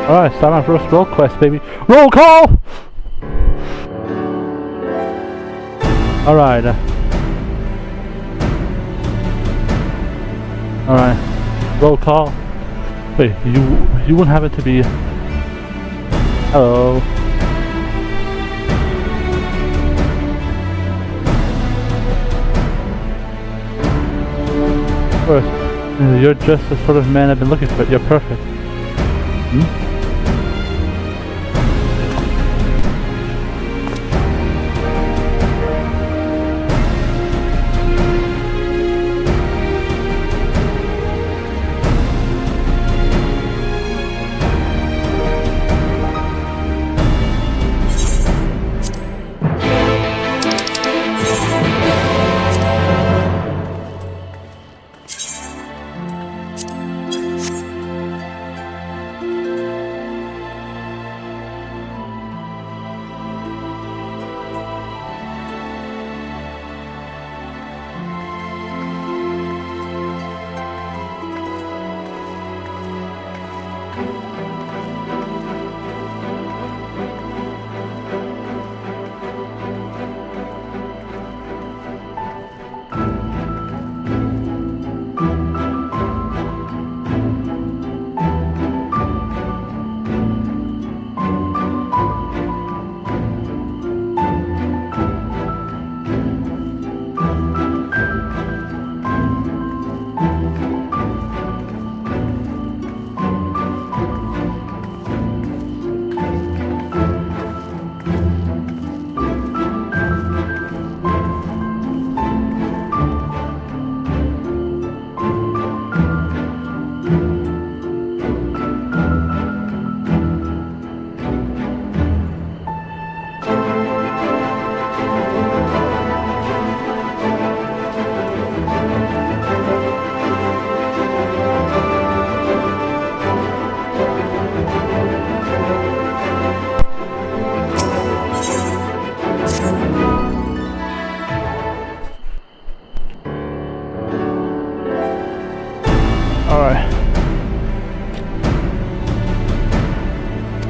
Alright, start my first roll quest, baby. Roll call! Alright. Alright. Roll call. Wait, you wouldn't happen to be... Hello. First, you're just the sort of man I've been looking for. You're perfect. Hmm?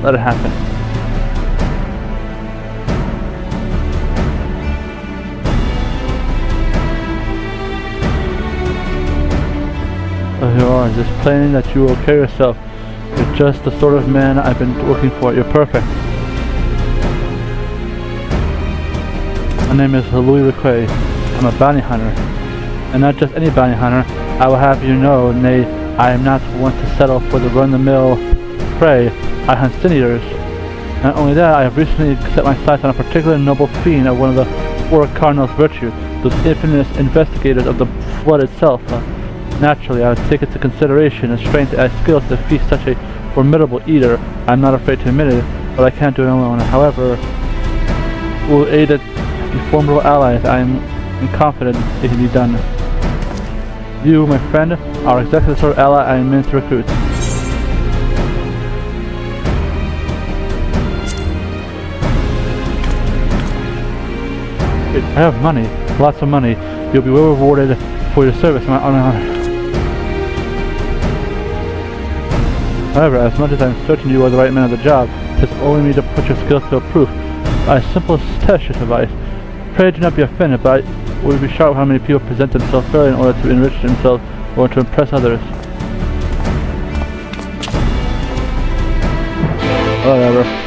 Let it happen. Oh, you are. Just plain that you will carry yourself. You're just the sort of man I've been looking for. You're perfect. My name is Louis LeCrae. I'm a bounty hunter. And not just any bounty hunter. I will have you know, nay, I am not one to settle for the run-of-the-mill prey. I hunt sinews. Not only that, I have recently set my sights on a particular noble fiend of one of the four cardinals' virtues, those infamous investigators of the flood itself. Naturally, I would take into consideration the strength and skill to defeat such a formidable eater. I am not afraid to admit it, but I can't do it alone. However, will aid the formidable allies. I am confident it can be done. You, my friend, are exactly the sort of ally I am meant to recruit. I have money, lots of money. You'll be well rewarded for your service, my honor. However, as much as I'm certain you are the right man of the job, it is only me to put your skills to a proof. A simple test should suffice. Pray do not be offended, but I would be shocked how many people present themselves fairly in order to enrich themselves or to impress others. Whatever.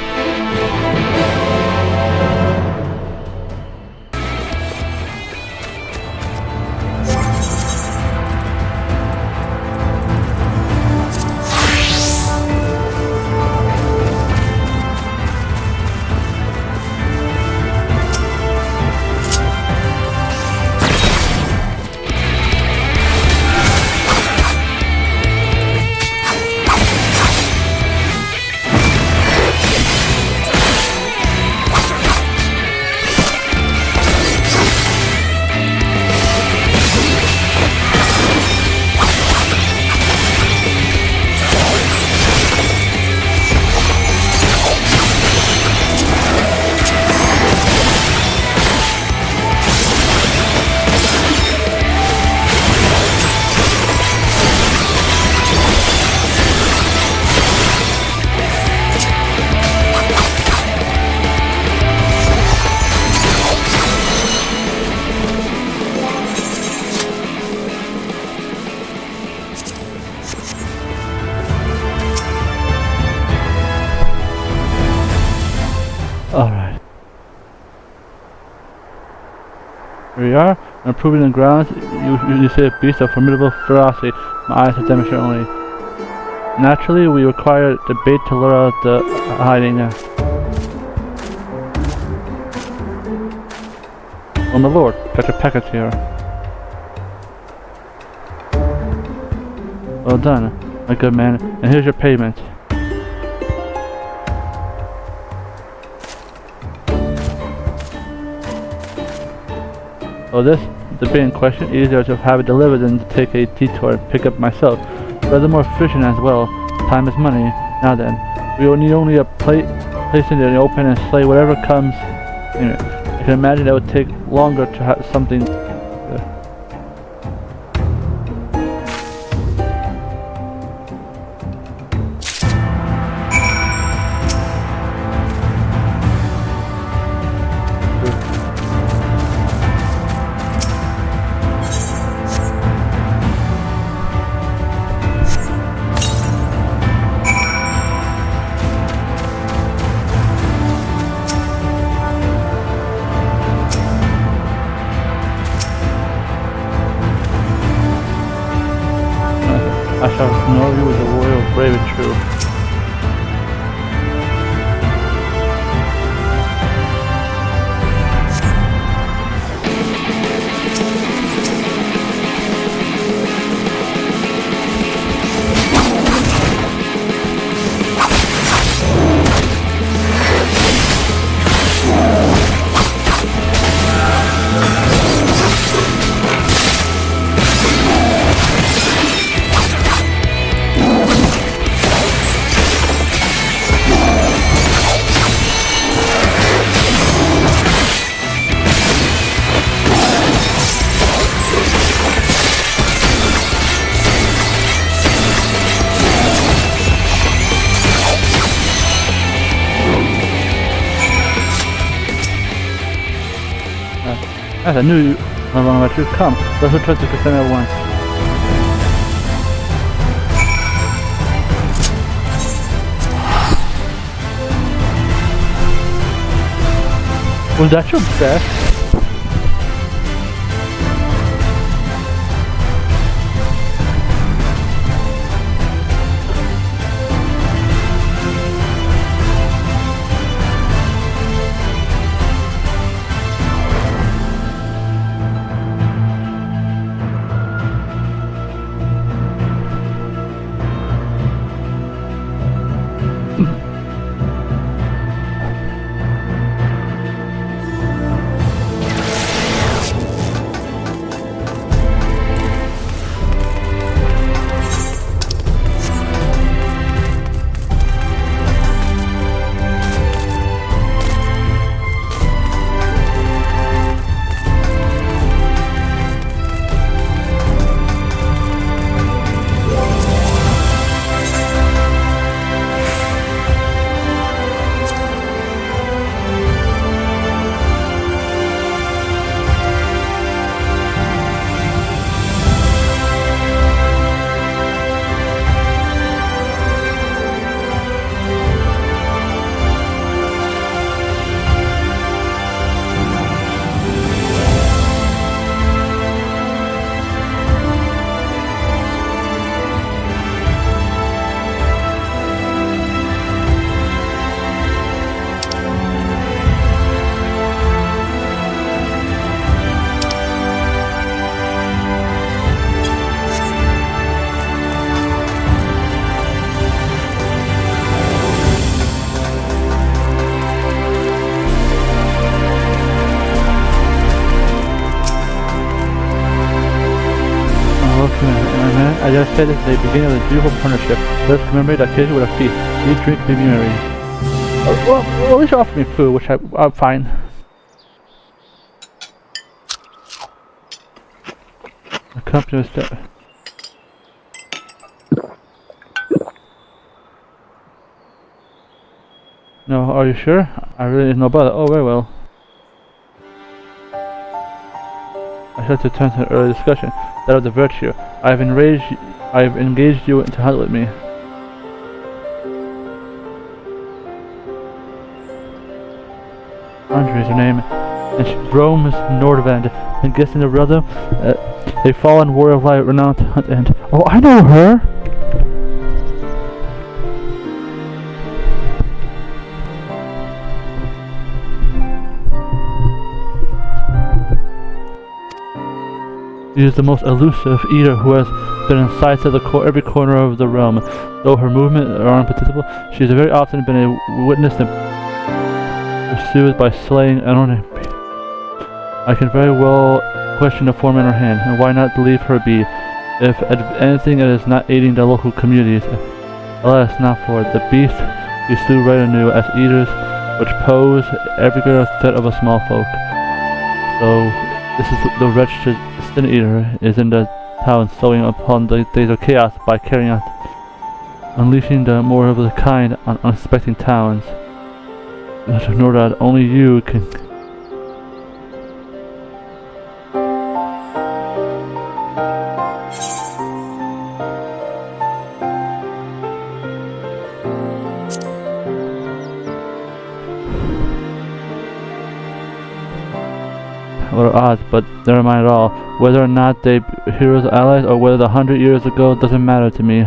Here we are, and proving the grounds, you see a beast of formidable ferocity. My eyes have demonstrated only. Naturally, we require the bait to lure out the hiding. Oh my lord, got your packets here. Well done, my good man, and here's your payment. Well, the bait in question, easier to have it delivered than to take a detour and pick up myself. Rather more efficient as well. Time is money. Now then, we will need only a place in the open and slay whatever comes. Anyway, I can imagine that would take longer to have something. I shall know you as a warrior brave and true. As I knew how long about you. Come, let's return to Kenan at once. Was that your best? I just said this is the beginning of the beautiful partnership. Let's commemorate the occasion with a feast. Eat, drink, be merry. Well, at least you offered me food, which I'm fine. The company was that. No, are you sure? I really didn't know about it. Oh, very well. I should have to turn to an earlier discussion, that of the virtue. I have engaged you to hunt with me. Andre is her name, and she roams Nordvend. and guessing the brother, a fallen warrior of light renowned to hunt and... Oh, I know her! She is the most elusive eater who has been in sight of every corner of the realm. Though her movements are unpredictable, she has very often been a witness and pursued by slaying an enemy. I can very well question the form in her hand, and why not leave her be? If anything, it is not aiding the local communities. Alas, not for the beast we slew right anew as eaters, which pose every greater threat of a small folk. So, this is the wretched Sin Eater is in the town, sowing upon the days of chaos by carrying out, unleashing the more of the kind on unsuspecting towns. Nor that only you can. What are odds, but never mind at all. Whether or not they heroes allies or whether 100 years ago doesn't matter to me.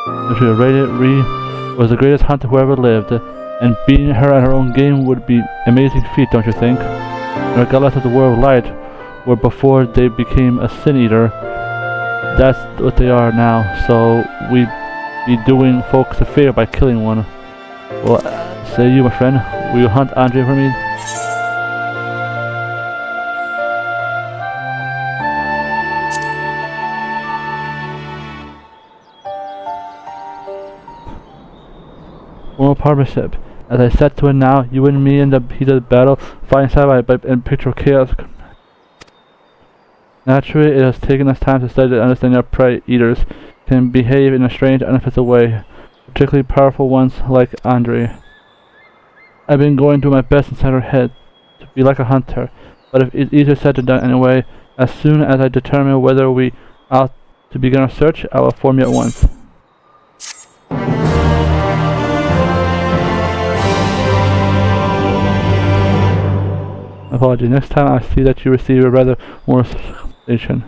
Renda Rae was the greatest hunter who ever lived, and beating her at her own game would be an amazing feat, don't you think? Regardless of the world of light, where before they became a sin eater, that's what they are now. So we'd be doing folks a favor by killing one. Well, say you, my friend, will you hunt Andre for me? Formal partnership. As I said to it now, you and me in the heat of the battle, fighting side by and picture of chaos. Naturally, it has taken us time to study and understand how prey eaters can behave in a strange, unexpected way, particularly powerful ones like Andre. I've been going to my best inside her head to be like a hunter, but if it's easier said than done anyway, as soon as I determine whether we ought to begin our search, I will inform you at once. Apology. Next time I see that you receive a rather more station.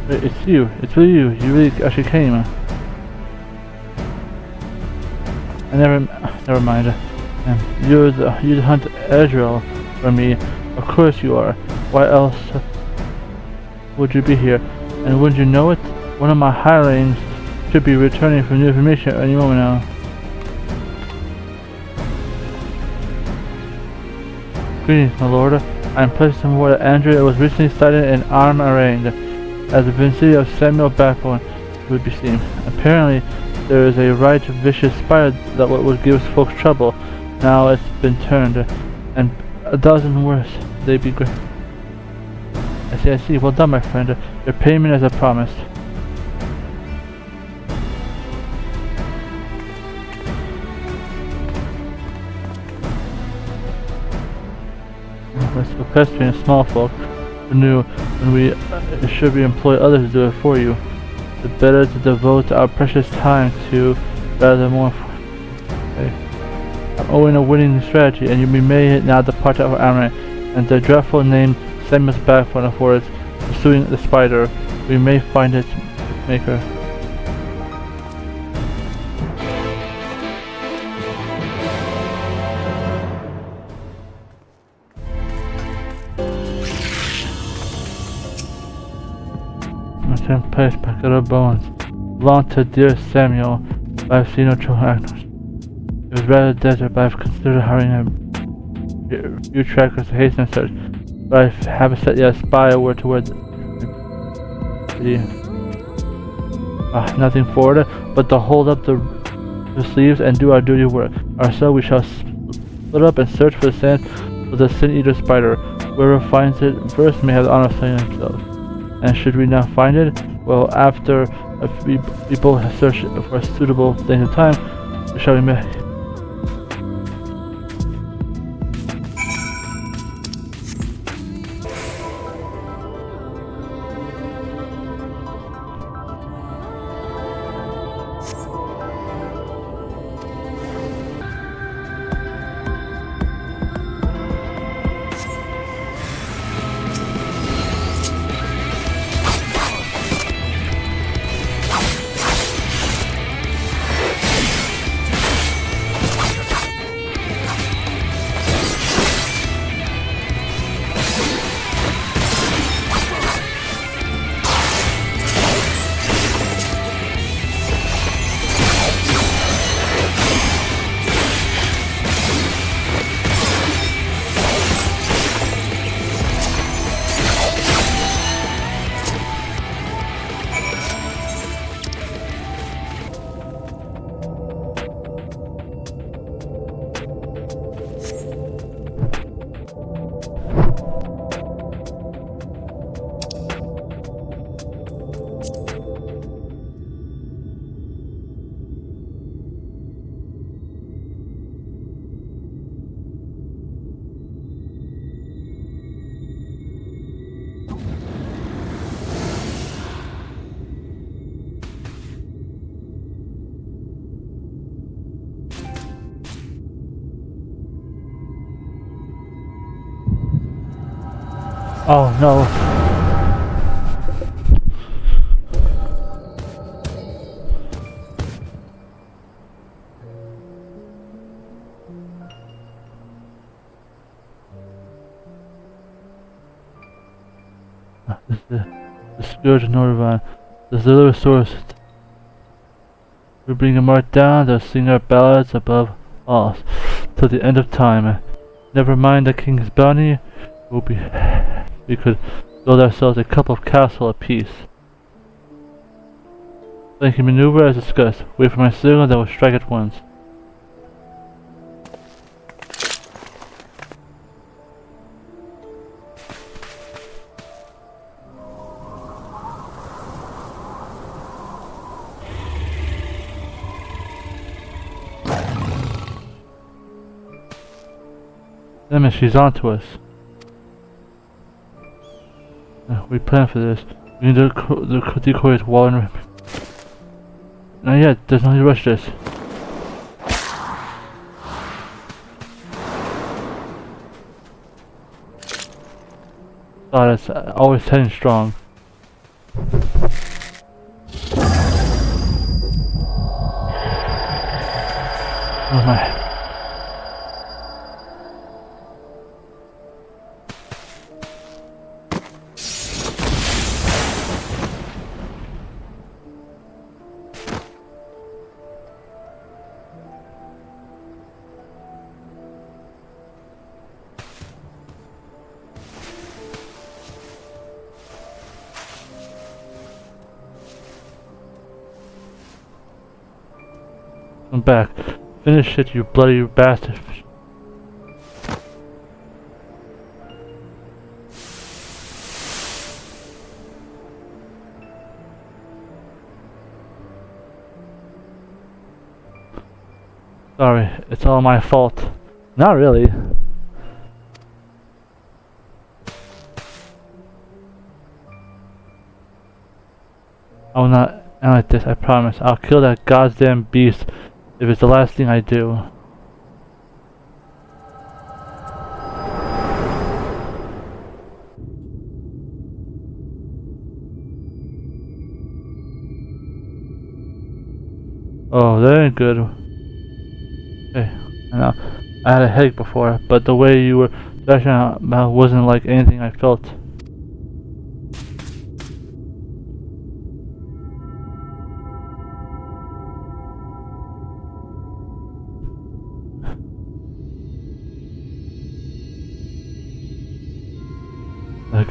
It's you. It's really you. You really actually came. Never mind. You hunt Ezreal for me. Of course you are. Why else would you be here? And wouldn't you know it? One of my hirelings should be returning for new information any moment now. Greetings, my lord. I am pleased to report that Andrea was recently sighted in arm arraigned as the vicinity of Samuel Backbone would be seen. Apparently, there is a right vicious spider that would give folks trouble. Now it's been turned, and a dozen worse. They'd be great. I see. Well done, my friend. Your payment as I promised. Let's request being small folk who knew when we should we employ others to do it for you. The better to devote our precious time to rather than more. Okay. I'm owing a winning strategy, and you may now depart our army, and the dreadful name Samuel's backbone for its pursuing the spider. We may find its maker. Place packet of bones belonged to dear Samuel, but I've seen no true actors. It was rather desert, but I've considered hiring a few trackers to hasten the search, but I haven't set yet a spy where towards nothing forward but to hold up the sleeves and do our duty work. Ourselves we shall split up and search for the sands of the sin eater spider. Whoever finds it first may have the honor of slaying themselves. And should we not find it, well, after we both have searched for a suitable length of time, we shall be met. Oh no. This is the Scourge of Norvan. This is the little source. We bring a mark down, they'll sing our ballads above all, till the end of time. Never mind the king's bounty, we could build ourselves a couple of castles apiece. Flanking maneuver as discussed. Wait for my signal that will strike at once. Damn it, she's on to us. We planned for this. We need the decoys wall and... Not yet, there's no need to rush this. God, it's always heading strong. Oh my... Come back. Finish it, you bloody bastard. Sorry, it's all my fault. Not really. I will not end like this, I promise. I'll kill that goddamn beast if it's the last thing I do. Oh, that ain't good. Hey, I know. I had a headache before, but the way you were thrashing out wasn't like anything I felt.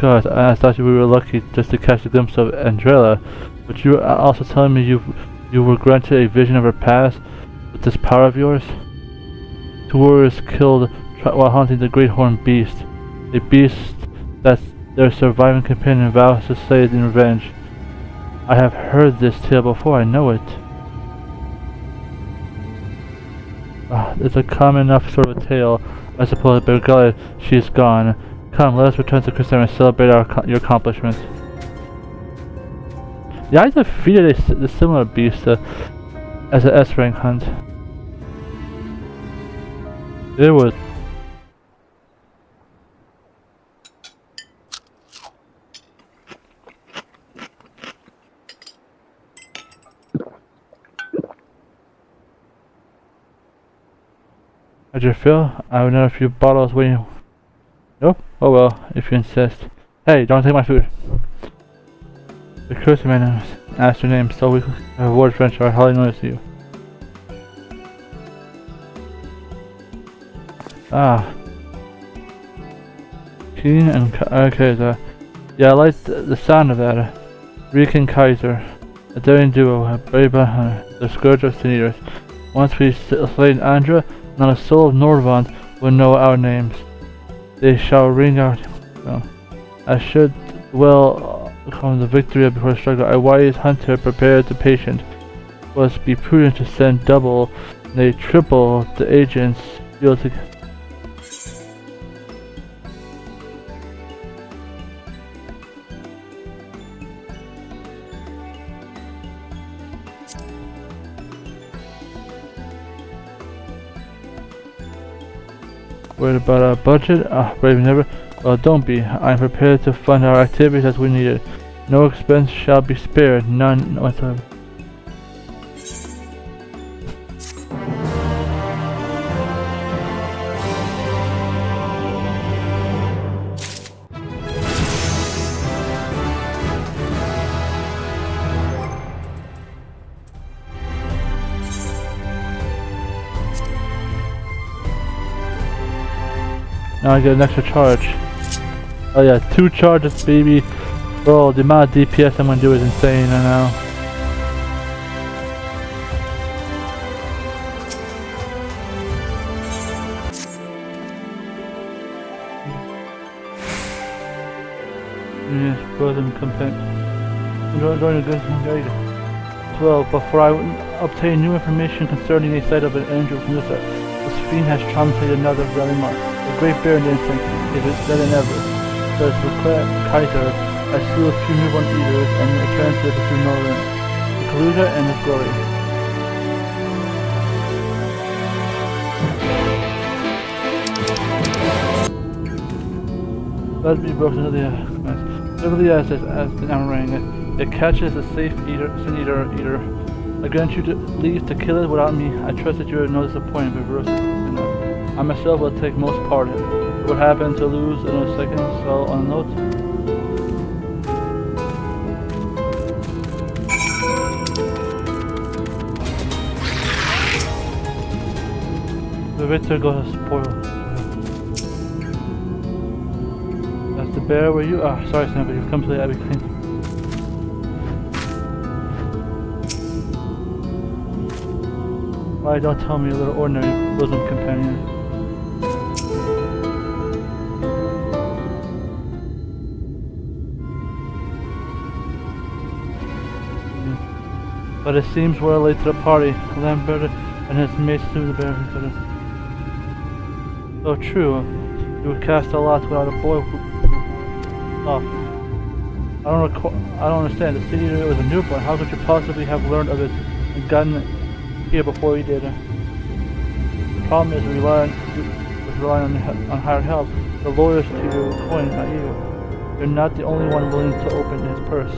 God, I thought we were lucky just to catch a glimpse of Andrella, but you were also telling me you were granted a vision of her past with this power of yours? 2 warriors killed while hunting the great horned beast, a beast that their surviving companion vows to slay in revenge. I have heard this tale before, I know it. It's a common enough sort of tale, I suppose, but regardless, she is gone. Come, let us return to Christmas and celebrate your accomplishments. Yeah, I defeated a similar beast as an S-rank hunt. It was... How'd you feel? I have another few bottles waiting. Nope? Oh well, if you insist. Hey, don't take my food. The cruiser man asked your name, so we have avoid French or hardly notice you. Ah. Kenan and Kaiser. Yeah, I like the sound of that. Rika and Kaiser. A daring duo, brave hunter, the scourge of TINIEST. Once we slay Andra, not a soul of Norvant will know our names. They shall ring out. I should well come the victory before struggle. A wise hunter prepared the patient. Must be prudent to send double, nay triple the agents. Worried about our budget? Ah, brave never. Well, don't be. I am prepared to fund our activities as we need it. No expense shall be spared, none whatsoever. Now I get an extra charge. Oh yeah, 2 charges, baby. Bro, the amount of DPS I'm gonna do is insane right now. Yes, frozen content. Enjoying a good guide. 12. Before I obtain new information concerning a site of an angel from this fiend has translated another realm mark. The Great Bear instinct is better than ever. Says the Kaiser, I slew a few newborn eaters and returned to the pursuit northern. The Kaluga and his glory. Let me broken into the commands. Literally as an Amarang. It catches a safe sin eater. I grant you to leave to kill it without me. I trust that you are no disappointment, but reverse. I myself will take most part in it. It would happen to lose in a second, so on a note. The victor goes spoiled. That's the bear where you are. Sorry, Sam, but you've come to the Abbey Clean. Why don't tell me, a little ordinary bosom companion? But it seems we're late to the party. Lambert and his mates threw the bear. So true. You would cast a lot without a boy who... Oh. I don't understand. The city was a newborn. How could you possibly have learned of it and gotten it here before you did? The problem is relying on hired help. The lawyers to your coin, not you. You're not the only one willing to open his purse.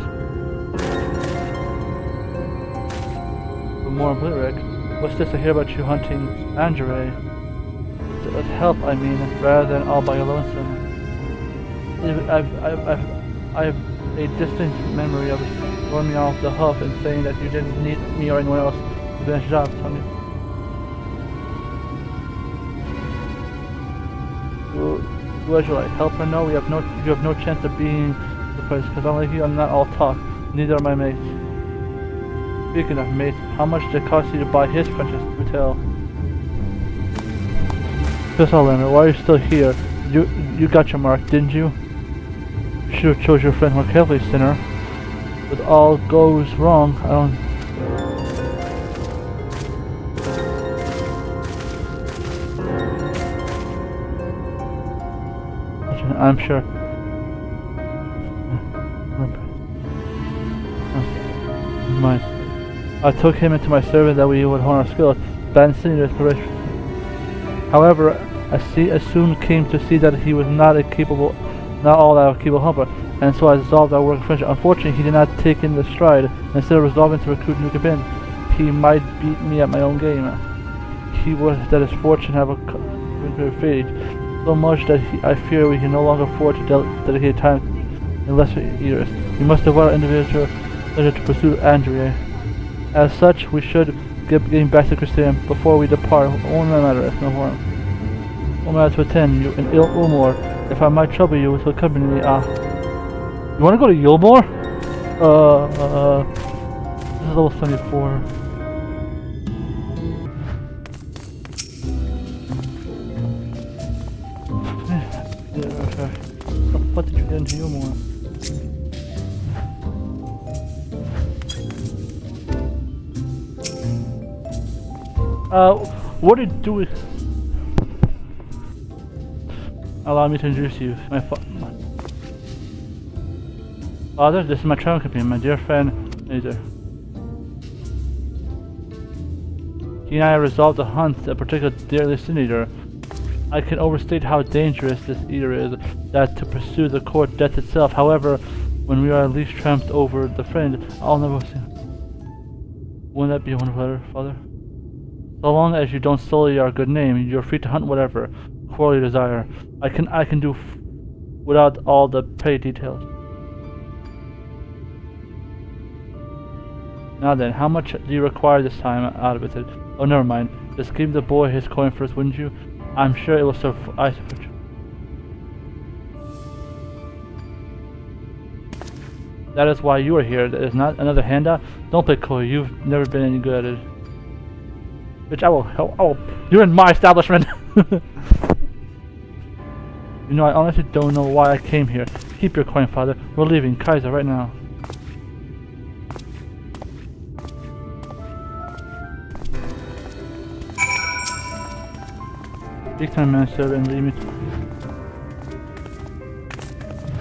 But more Blitterick, what's this I hear about you hunting Renda Rae? Help, I mean, rather than all by your lonesome. I have a distinct memory of throwing me off the hoof and saying that you didn't need me or anyone else to finish the job. Tell me. Who should I help her? No, you have no chance of being the place, because unlike you, I'm not all talk. Neither are my mates. Speaking of mates, how much did it cost you to buy his princess? Do tell. Just all Leonard, why are you still here? You got your mark, didn't you? You should have chose your friend more carefully, sinner. With all goes wrong, I don't... I'm sure. Mine. I took him into my service that we would hone our skills. That insinuated inspiration. However, I soon came to see that he was not all that capable hunter, and so I dissolved our working friendship. Unfortunately, he did not take in the stride. Instead of resolving to recruit new companions, he might beat me at my own game. He would that his fortune have a fade so much that I fear we can no longer afford to dedicate time in lesser eaters. We must devote our individual pleasure to pursue Renda Rae. As such, we should getting back to Christian before we depart. Only matter if no harm. Only matter to attend you in Ilmore. If I might trouble you to accompany me, you wanna go to Ilmore? This is level 74. Yeah, okay. What did you get into Ilmore? What did you do with... Allow me to introduce you. My father, this is my travel companion, my dear friend, Kaiser. He and I resolved to hunt a particular deadly sin eater. I can overstate how dangerous this eater is, that to pursue the court death itself. However, when we are at least tramped over the friend, I'll never see. Wouldn't that be wonderful, Father? So long as you don't sully our good name, you're free to hunt whatever quarrel you desire. I can do without all the petty details. Now then, how much do you require this time out of it? Oh, never mind. Just give the boy his coin first, wouldn't you? I'm sure it will suffice for you. That is why you are here. That is not another handout. Don't play coy. You've never been any good at it. Bitch, I will. You're in my establishment. You know, I honestly don't know why I came here. Keep your coin, Father. We're leaving Kaiser right now. Big time man, sir, and leave me.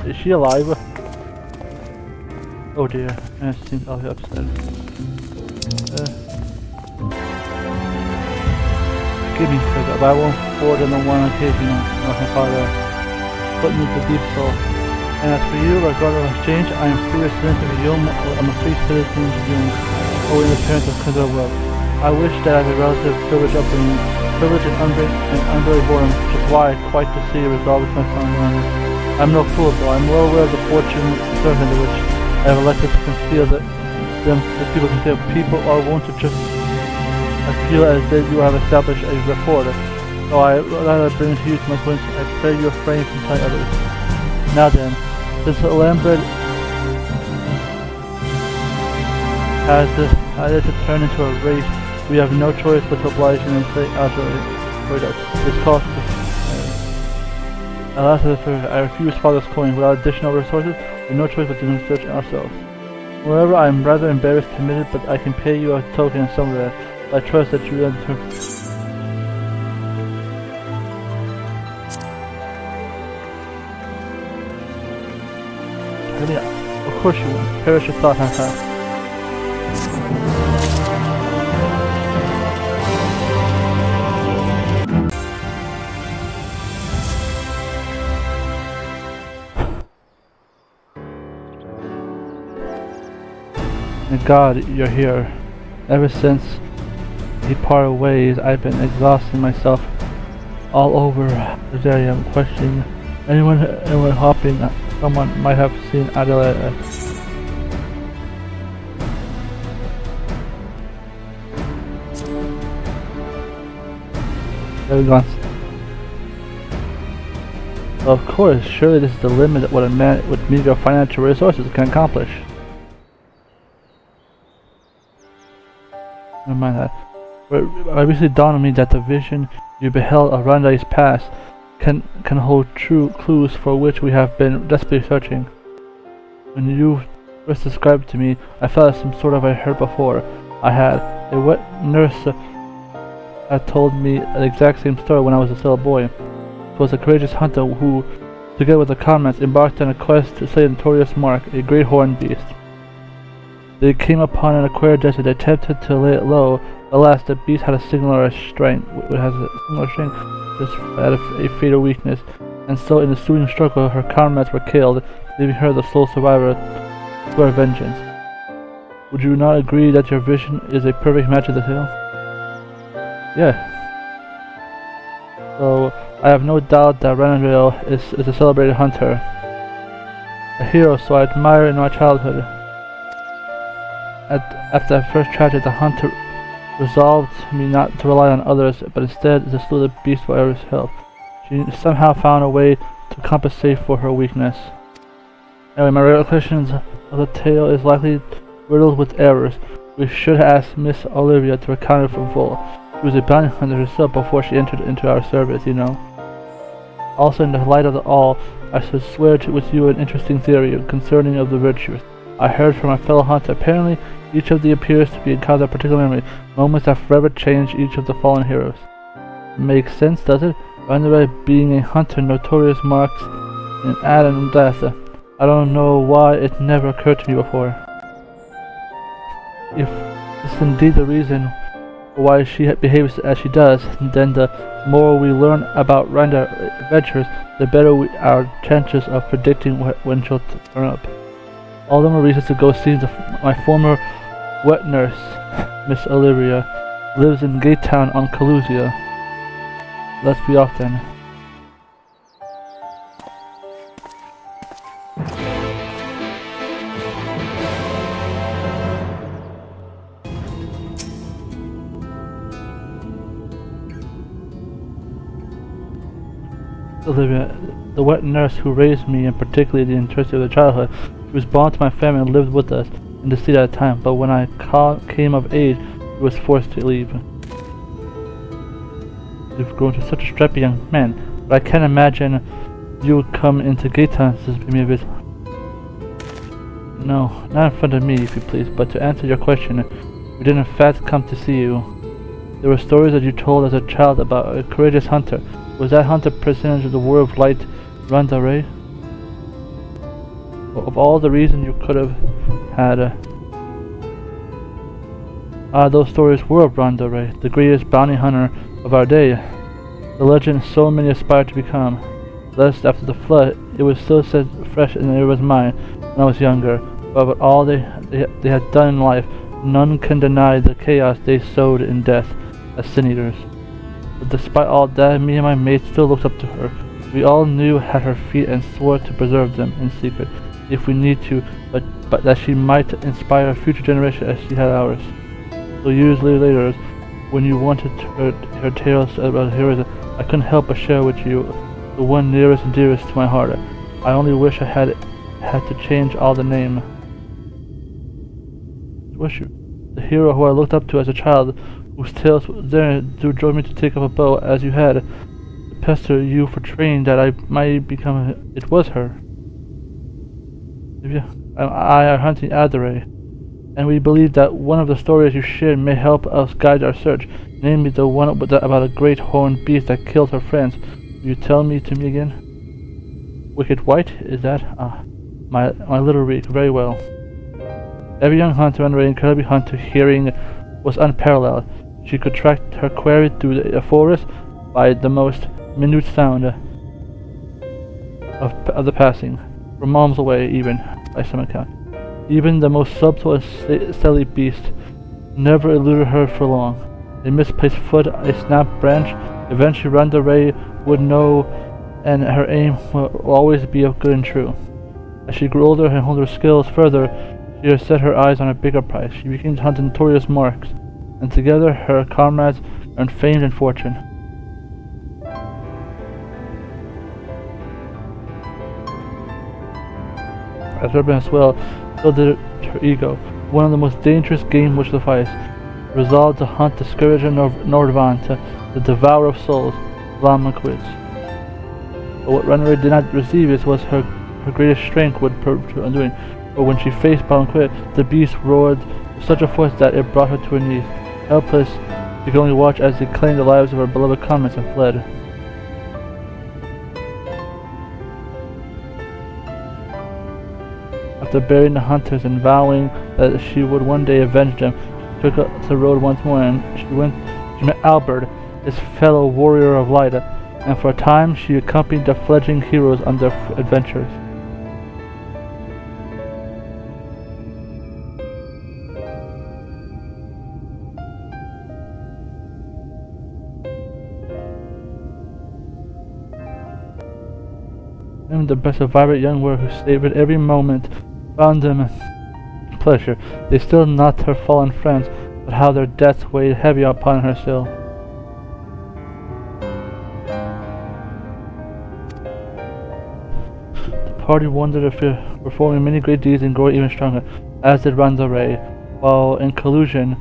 Is she alive? Oh dear, man seems awfully upset. Give me sugar, but I won't forward on the one occasion of my father put me to deep soul. And as for you, regardless of exchange, I am free resident of Yom. I'm a free citizen of Yom, owing the parents of Kaiser wealth. I wish that I had a relative privilege upbringing, privilege and unburied born, which is why I quite to see resolve with my son Marina. I'm no fool though, I'm well aware of the fortune servant which I have elected to conceal that people conceal. People are wont to just feel as that you have established a rapport. So I rather bring it to you to my point. I pray you refrain from telling others. Now then, since Lambert has decided to turn into a race, we have no choice but to oblige him and say outright, this cost us. Alas, I refuse Father's coin. Without additional resources, we have no choice but to do search ourselves. Moreover, I am rather embarrassed to admit it, but I can pay you a token of some of that. I trust that you enter. Yeah, of course you will. Perish your thought, ha. Thank God you're here. Ever since he parted ways, I've been exhausting myself all over this area. I'm questioning anyone hoping someone might have seen Adelaide. There we go. Of course, surely this is the limit of what a man with meager financial resources can accomplish. Never mind that. It recently dawned on me that the vision you beheld of Renda Rae's past can hold true clues for which we have been desperately searching. When you first described it to me, I felt as some sort of I heard before. I had. A wet nurse had told me the exact same story when I was still a boy. It was a courageous hunter who, together with the comrades, embarked on a quest to slay the notorious Mark, a great horned beast. They came upon an aquarium desert. They attempted to lay it low. Alas, the beast had a similar strength, just had a fatal weakness, and so in the ensuing struggle, her comrades were killed, leaving her the sole survivor to her vengeance. Would you not agree that your vision is a perfect match of the tale? Yeah. So, I have no doubt that Renda Rae is a celebrated hunter, a hero so I admire in my childhood. After that first tragedy, the hunter resolved me not to rely on others, but instead to slew the beast for Eris' help. She somehow found a way to compensate for her weakness. Anyway, my recollections of the tale is likely riddled with errors. We should ask Miss Olivia to recount it from full. She was a bounty hunter herself before she entered into our service, you know. Also, in the light of it all, I should swear with you an interesting theory concerning of the virtues. I heard from a fellow hunter. Apparently, each of them appears to be encountered a particular memory, moments that forever change each of the fallen heroes. Makes sense, does it? Renda Rae being a hunter, notorious marks in Adam and death. I don't know why it never occurred to me before. If this is indeed the reason or why she behaves as she does, then the more we learn about Renda's adventures, the better our chances of predicting when she'll turn up. All the more reasons to go see my former wet nurse, Miss Olivia, lives in Gate Town on Calusia. Let's be off then. Olivia, the wet nurse who raised me, and particularly the interest of the childhood. She was born to my family and lived with us in the city at the time, but when I came of age, she was forced to leave. You've grown to such a strappy young man, but I can't imagine you would come into Gate Town to pay me a visit. No, not in front of me, if you please, but to answer your question, we did in fact come to see you. There were stories that you told as a child about a courageous hunter. Was that hunter personage of the World of Light, Renda Rae? Of all the reasons you could have had, those stories were of Renda Rae, the greatest bounty hunter of our day, the legend so many aspired to become. Lest after the flood, it was still set fresh in everyone's mind when I was younger, but all they had done in life, none can deny the chaos they sowed in death as sin-eaters. But despite all that, me and my mates still looked up to her. We all knew at her feet and swore to preserve them in secret, if we need to, but that she might inspire a future generation as she had ours. So years later, when you wanted her tales about heroism, I couldn't help but share with you the one nearest and dearest to my heart. I only wish I had to change all the name. Wish you, the hero who I looked up to as a child, whose tales there to drove me to take up a bow as you had, to pester you for training that I might become. It was her. I are hunting Adare, and we believe that one of the stories you shared may help us guide our search, namely the one about a great horned beast that killed her friends. Will you tell me again? Wicked White, is that? My little Reek, very well. Every young hunter under an incredibly hunter hearing was unparalleled. She could track her quarry through the forest by the most minute sound of the passing, from miles away even, by some account. Even the most subtle and stealthy beast never eluded her for long. A misplaced foot, a snapped branch, eventually Renda Rae would know, and her aim will always be good and true. As she grew older and honed her skills further, she has set her eyes on a bigger prize. She begins to hunt notorious marks, and together her comrades earn fame and fortune. As Urban as well, so did her ego, one of the most dangerous game which suffice, resolved to hunt the Scourger Nordvant, the Devourer of Souls, Vlamaquits. But what Renda Rae did not receive was her greatest strength would prove undoing. But when she faced Vlamaquit, the beast roared with such a force that it brought her to her knees. Helpless, she could only watch as they claimed the lives of her beloved comrades and fled. After burying the hunters and vowing that she would one day avenge them, she took up the road once more, and she met Albert, his fellow warrior of light, and for a time she accompanied the fledgling heroes on their adventures. I'm the best of vibrant young warrior who savored every moment, found them pleasure. They still not her fallen friends, but how their deaths weighed heavy upon her still. The party wondered if they were performing many great deeds and growing even stronger, as did Renda Rae, while in collusion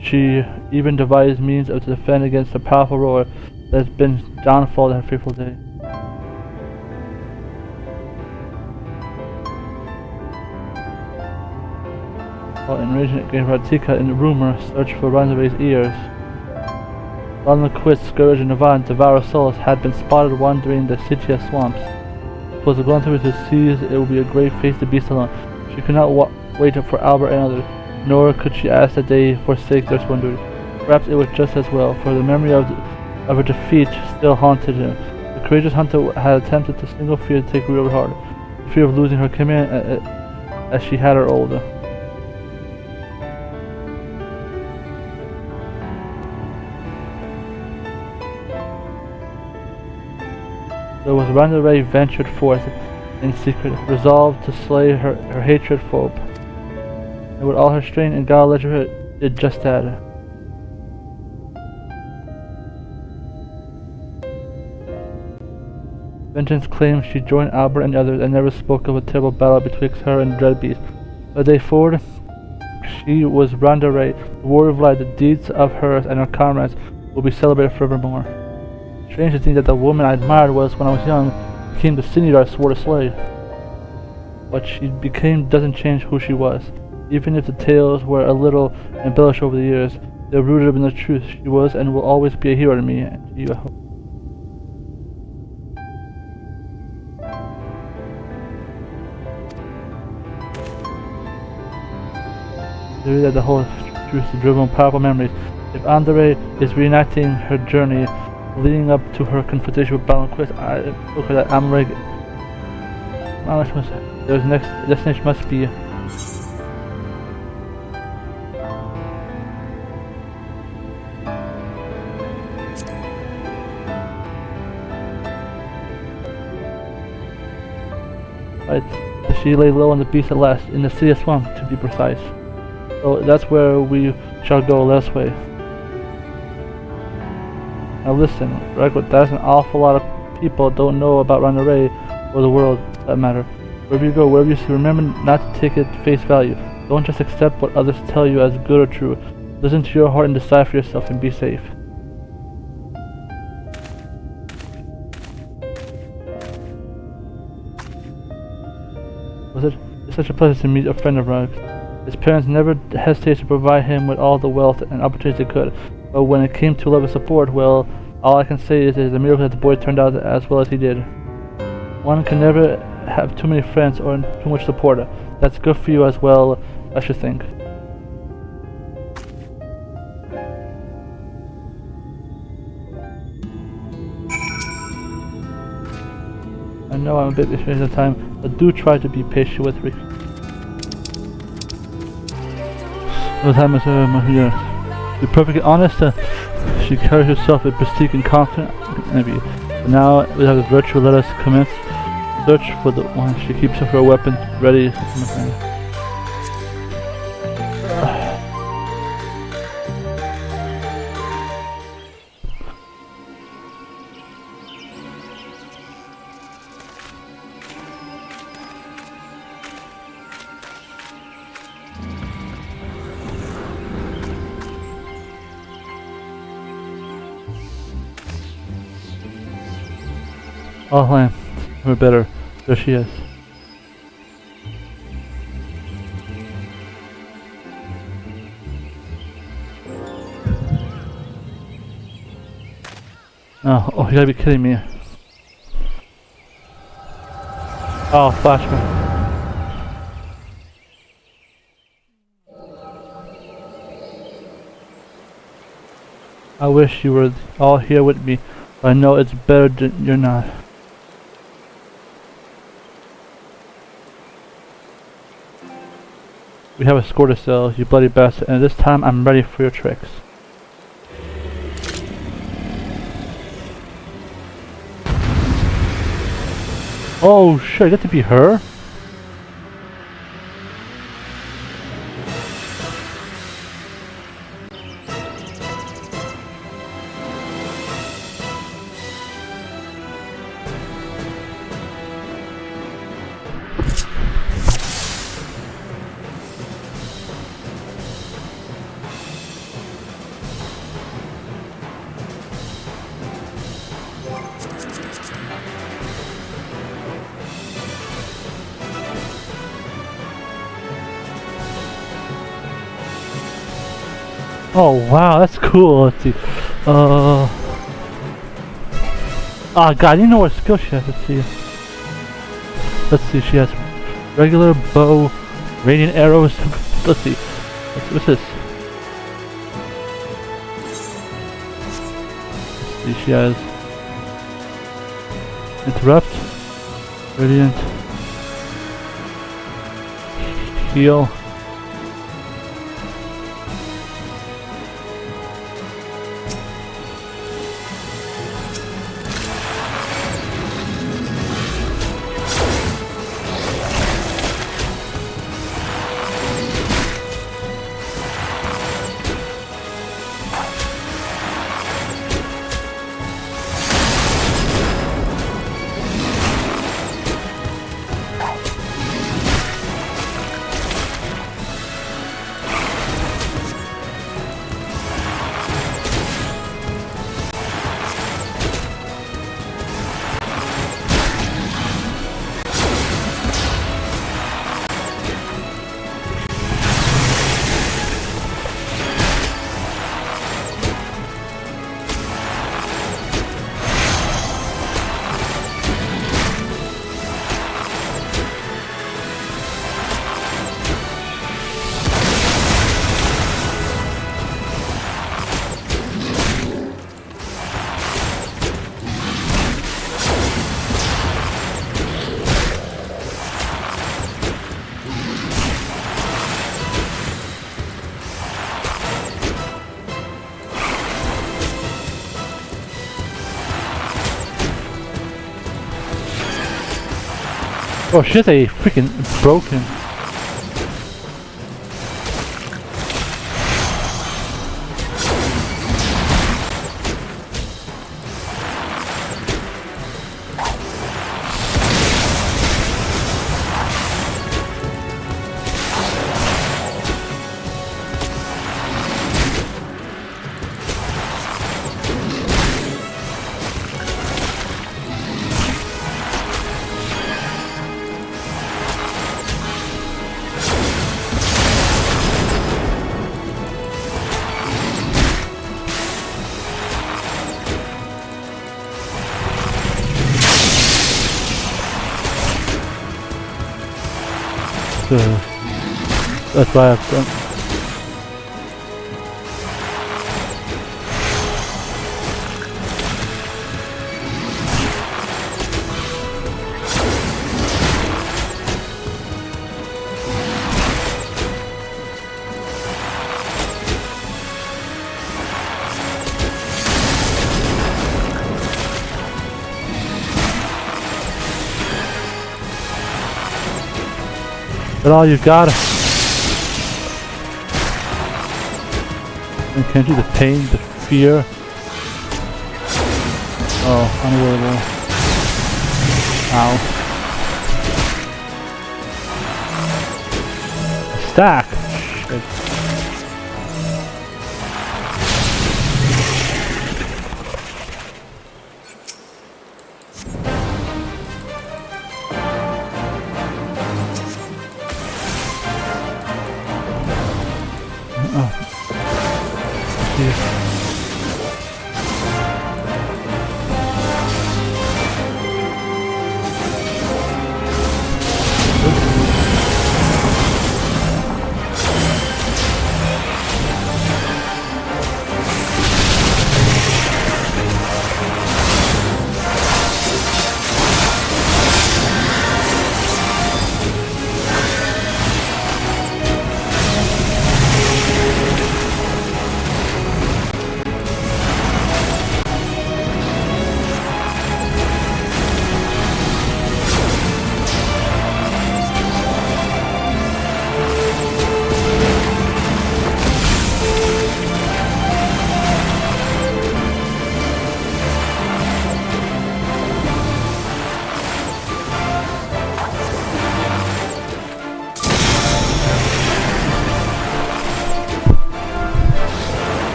she even devised means to defend against the powerful roar that has been downfall of her fearful day. While enraged Ratika in the rumor searched for Renda Rae's ears. Vlamaquit's Scourge and Navant, Devourer Souls, had been spotted wandering the Sitia swamps. It was a glance to see it would be a great face to beast alone. She could not wait for Albert and others, nor could she ask that they forsake their sworn duty. Perhaps it was just as well, for the memory of her defeat still haunted him. The courageous hunter had attempted to single fear to take root of her heart. The fear of losing her came in as she had her older. So was Renda Rae ventured forth in secret, resolved to slay her hatred foe. And with all her strength and God ledger did just that. Vengeance claimed she joined Albert and the others and never spoke of a terrible battle betwixt her and Dreadbeast. A day forward, she was Renda Rae, the warrior of light. The deeds of hers and her comrades will be celebrated forevermore. Strange to think that the woman I admired was, when I was young, became the senior I swore to slay. What she became doesn't change who she was. Even if the tales were a little embellished over the years, they're rooted in the truth. She was and will always be a hero to me and to you, I hope. There is the whole truth is driven by powerful memories. If Renda Rae is reenacting her journey leading up to her confrontation with Baron Quist, I look at that their next destination must be right. She lay low on the beast at last, in the city of swamp to be precise. So that's where we shall go last way. Now listen, that's an awful lot of people don't know about Renda Rae, or the world, for that matter. Wherever you go, wherever you see, remember not to take it at face value. Don't just accept what others tell you as good or true. Listen to your heart and decide for yourself and be safe. It's such a pleasure to meet a friend of Rug's. His parents never hesitated to provide him with all the wealth and opportunities they could. But when it came to love and support, well, all I can say is it is a miracle that the boy turned out as well as he did. One can never have too many friends or too much support. That's good for you as well, I should think. I know I'm a bit behind of time, but do try to be patient with Rick. No time is here. To be perfectly honest, she carries herself with prestige and confidence. But now we have the virtue. Let us commence search for the one. She keeps her weapon ready. Oh, lamb, we're better. There she is. Oh, you gotta be kidding me. Oh, flashback. I wish you were all here with me, but I know it's better that you're not. We have a score to sell, you bloody bastard, and this time I'm ready for your tricks. Oh shit, that to be her? Oh wow, that's cool. Let's see. Oh god, I didn't know what skill she has. Let's see. Let's see, she has regular bow, radiant arrows. Let's see. What's this? See, she has interrupt, radiant, heal. Oh, she's a freaking broken. That's why I've done. But all you got. And can't you the pain, the fear? Oh, unavoidable. Ow. Stack. Shit.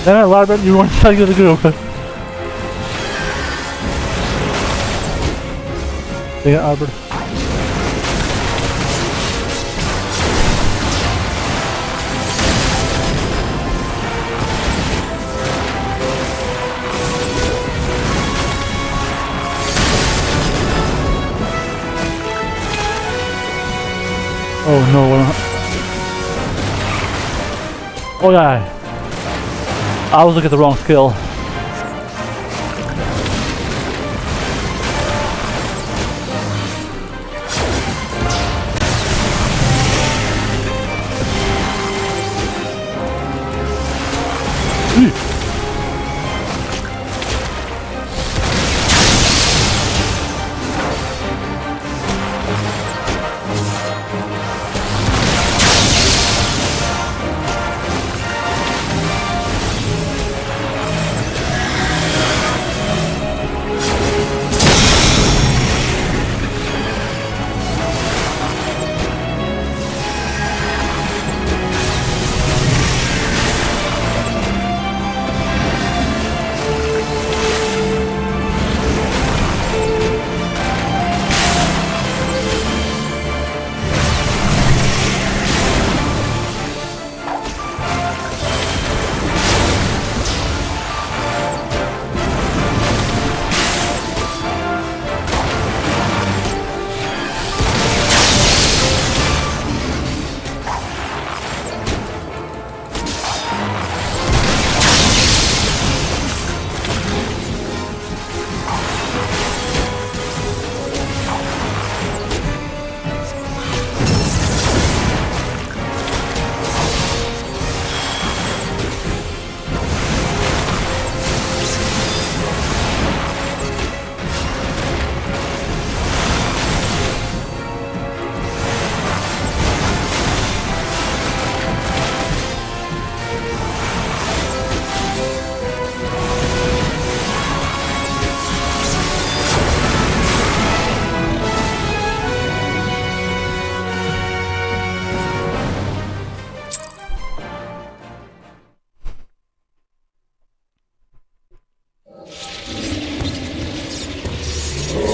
Damn it, Larbert, you want to tell you the group. Dang it, Albert. Oh no. Oh yeah. I was looking at the wrong skill.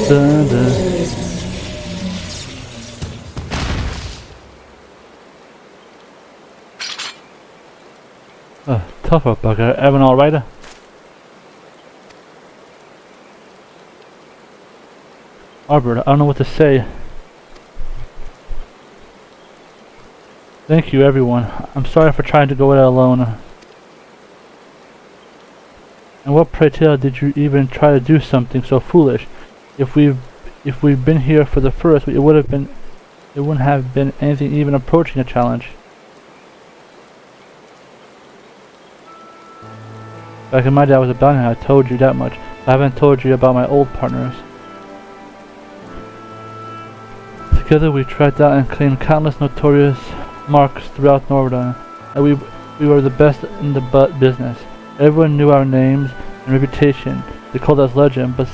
Dun, dun. Tougher bugger. Everyone alright? Albert, I don't know what to say. Thank you, everyone. I'm sorry for trying to go it alone. And what, pray tell, did you even try to do something so foolish? If we've been here for the first, it wouldn't have been anything even approaching a challenge. Back in my day, I was a bounty hunter. I told you that much. I haven't told you about my old partners. Together, we tracked down and claimed countless notorious marks throughout Northern, and we were the best in the business. Everyone knew our names and reputation. They called us legend, but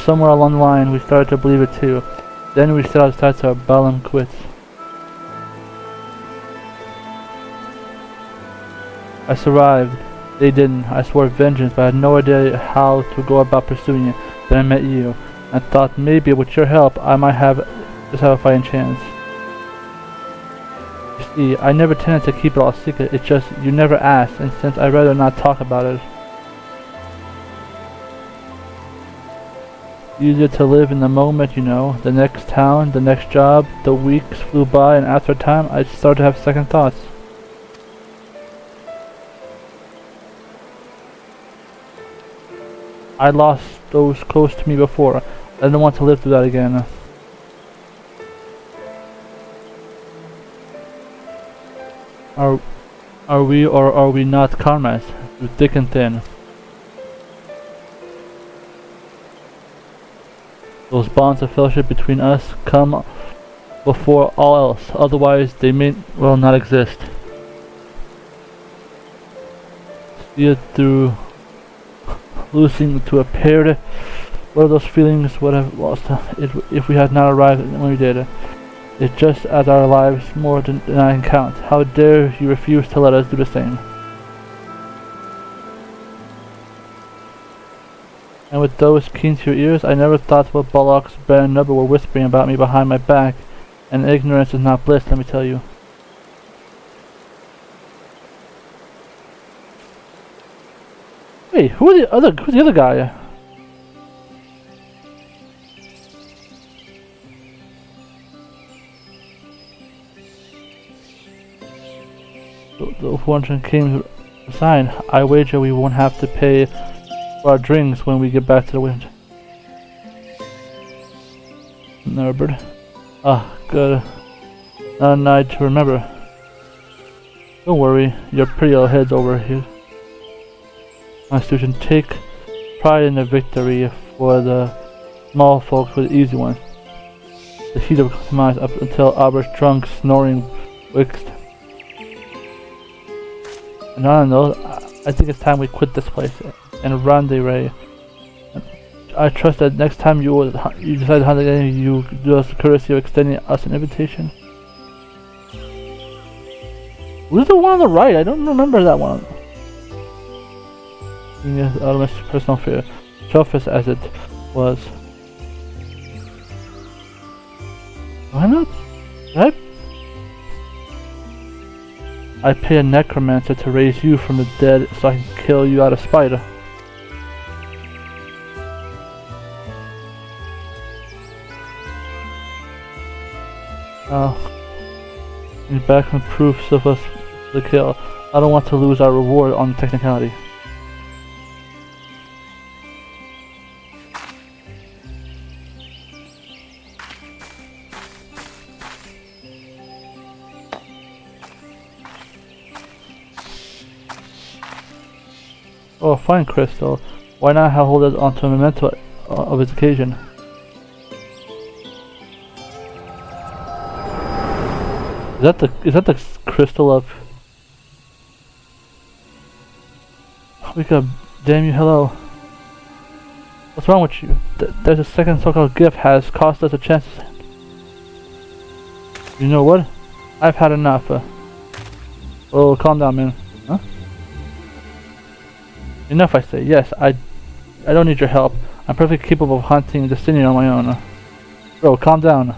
somewhere along the line, we started to believe it too. Then we set our sights to our battle and quits. I survived. They didn't. I swore vengeance, but I had no idea how to go about pursuing it. Then I met you, and thought maybe with your help, I might just have a fighting chance. You see, I never tended to keep it all secret. It's just you never asked, and since I'd rather not talk about it. Easier to live in the moment, you know. The next town, the next job, the weeks flew by, and after a time, I started to have second thoughts. I lost those close to me before. I didn't want to live through that again. Are we or are we not comrades, through thick and thin? Those bonds of fellowship between us come before all else, otherwise they may well not exist. See it through losing to a pair. What of those feelings would have lost if we had not arrived when we did. It's just as our lives more than I can count. How dare you refuse to let us do the same? And with those keen to your ears, I never thought what Balok's bad and noble were whispering about me behind my back. And ignorance is not bliss, let me tell you. Wait, who's the other guy? the 400 came to resign. I wager we won't have to pay for our drinks when we get back to the wind. Nerbird. Ah, good. Not a night to remember. Don't worry, your pretty old head's over here. Constitution, take pride in the victory for the small folks with the easy ones. The heat of demise up until Albert's drunk, snoring waxed. And I don't know, I think it's time we quit this place. And Renda Rae. I trust that next time you decide to hunt again, you do us the courtesy of extending us an invitation. Who's the one on the right? I don't remember that one. Yes, out of my personal fear, selfish as it was. Why not? I pay a necromancer to raise you from the dead so I can kill you out of spite. Oh. Need back and proofs of us the kill. I don't want to lose our reward on technicality. Oh, fine, Crystal. Why not hold it onto a memento of its occasion? Is that the crystal of? We got damn you, hello. What's wrong with you? There's a second so-called gift has cost us a chance. You know what? I've had enough. Oh, calm down, man. Huh? Enough, I say. Yes, I don't need your help. I'm perfectly capable of hunting the Destiny on my own. Bro, calm down.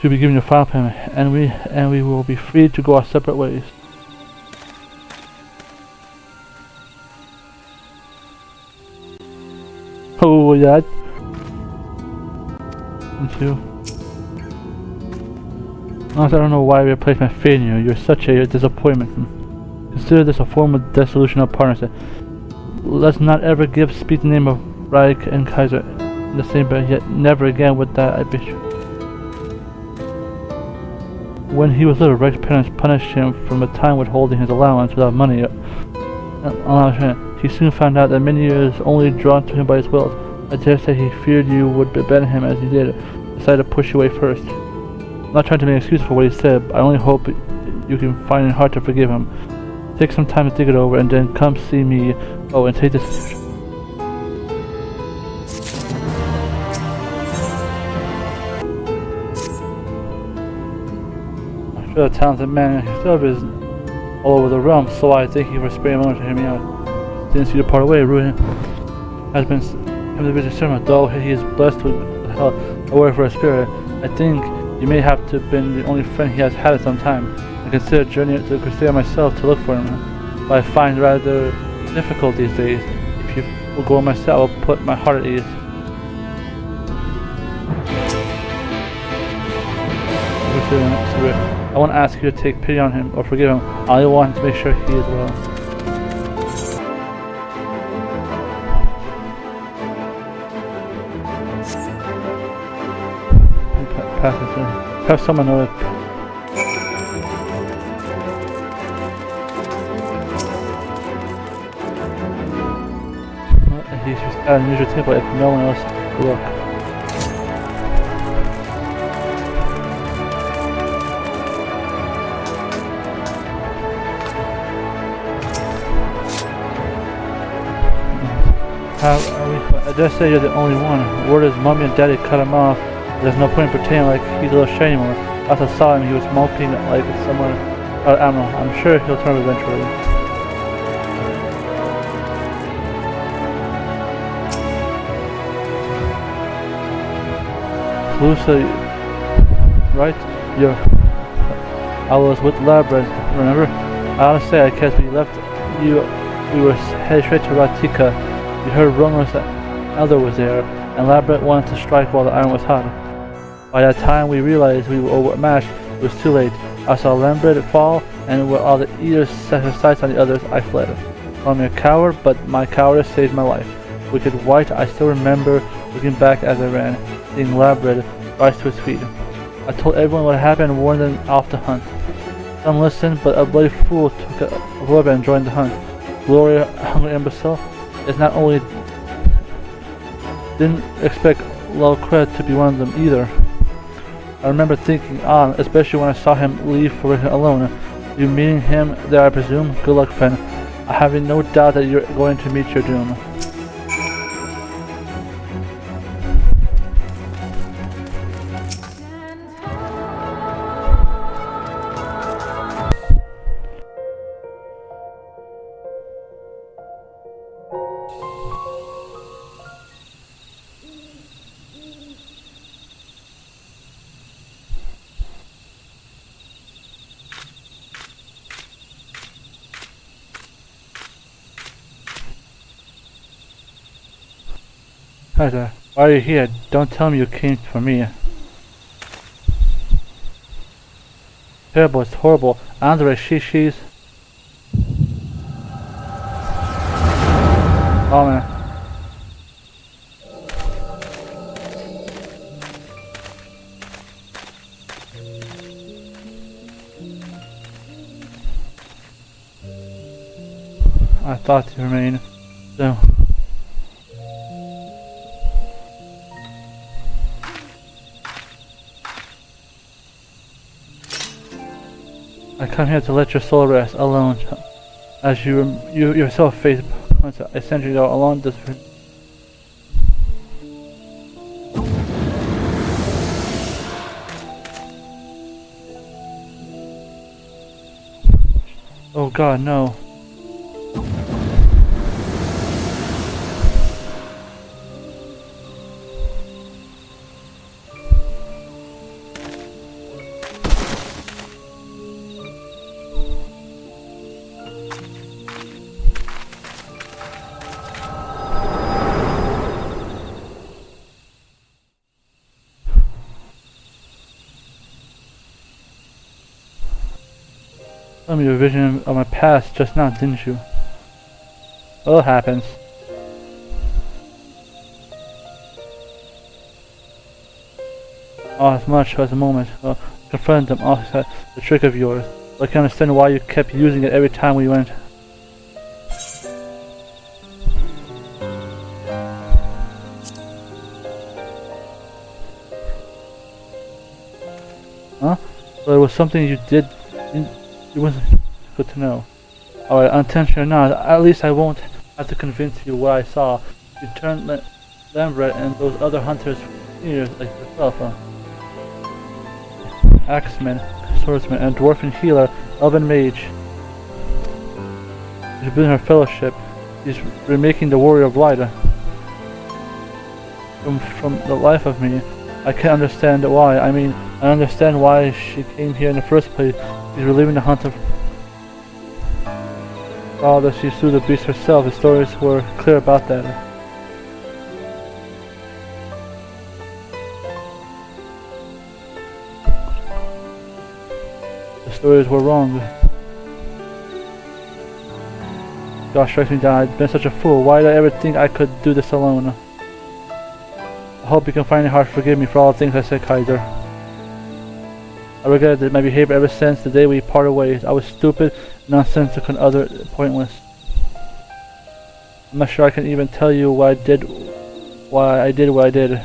You'll be given your final payment, and we will be free to go our separate ways. Oh yeah. Me too. I don't know why I replaced my faith in you. You're such a disappointment. Consider this a form of dissolution of partnership. Let's not ever speak the name of Reich and Kaiser in the same breath, yet never again would that I be sure. When he was little, Reich's parents punished him from a time withholding his allowance without money. He soon found out that many years only drawn to him by his wealth. I dare say he feared you would abandon him as you did, decided to push you away first. I'm not trying to make an excuse for what he said, but I only hope you can find it hard to forgive him. Take some time to think it over and then come see me. Oh, and take this. A talented man himself is all over the realm, so I thank you for sparing a moment to hear me out. Since you depart away, Ruin has been him to visit servant, though he is blessed with health, a word for a spirit. I think you may have to have been the only friend he has had in some time. I consider journeying to Crusade myself to look for him, but I find rather difficult these days. If you will go myself, I will put my heart at ease. I want to ask you to take pity on him or forgive him. I only want to make sure he is well. Have someone know it. He's just at an unusual table if no one else will look. I dare say you're the only one. Word is Mommy and Daddy cut him off. There's no point in pretending like he's a little shy anymore. Last I saw him, he was moping like someone out of ammo. I'm sure he'll turn eventually. Lucia, right? I was with Labred, remember? I honestly say, I guess we left you, we were headed straight to Ratika. We heard rumors that Elder was there, and Labred wanted to strike while the iron was hot. By that time we realized we were overmatched, it was too late. I saw Labred fall, and with all the eaters set their sights on the others, I fled. Call me a coward, but my cowardice saved my life. Wicked White, I still remember looking back as I ran, seeing Labred rise to his feet. I told everyone what happened and warned them off to hunt. Some listened, but a bloody fool took a rubber and joined the hunt. Gloria, hungry imbecile, is not only didn't expect Locret to be one of them either. I remember thinking on, especially when I saw him leave for it alone. You meeting him there, I presume? Good luck, friend. I have no doubt that you're going to meet your doom. Kaiser, why are you here? Don't tell me you came for me. Terrible, it's horrible. Andre, she's... Oh man. I thought you remained. So... I come here to let your soul rest alone, as you yourself face a century ago alone. This. Oh God, no. Told me your vision of my past just now, didn't you? Well, it happens. Oh, as much as a moment. Confront them, also the trick of yours. I can understand why you kept using it every time we went. Huh? So it was something you did. It wasn't good to know. Alright, unintentional or not, at least I won't have to convince you what I saw. You turned Lambret and those other hunters years like yourself, huh? Axeman, swordsman, and dwarven healer, elven mage. She's been her fellowship. She's remaking the warrior of light. From the life of me, I can't understand why. I mean, I understand why she came here in the first place. She's relieving the hunt of all that she slew the beast herself. The stories were clear about that. The stories were wrong. God strikes me down. I've been such a fool. Why did I ever think I could do this alone? I hope you can find it hard to forgive me for all the things I said, Kaiser. I regretted my behavior ever since the day we parted ways. I was stupid, nonsensical, and utter pointless. I'm not sure I can even tell you why I did what I did.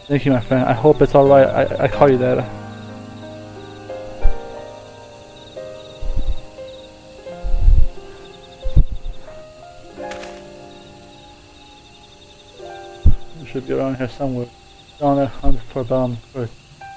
Thank you, my friend. I hope it's alright. I call you that. Should be around here somewhere. On a hunt for bomb first.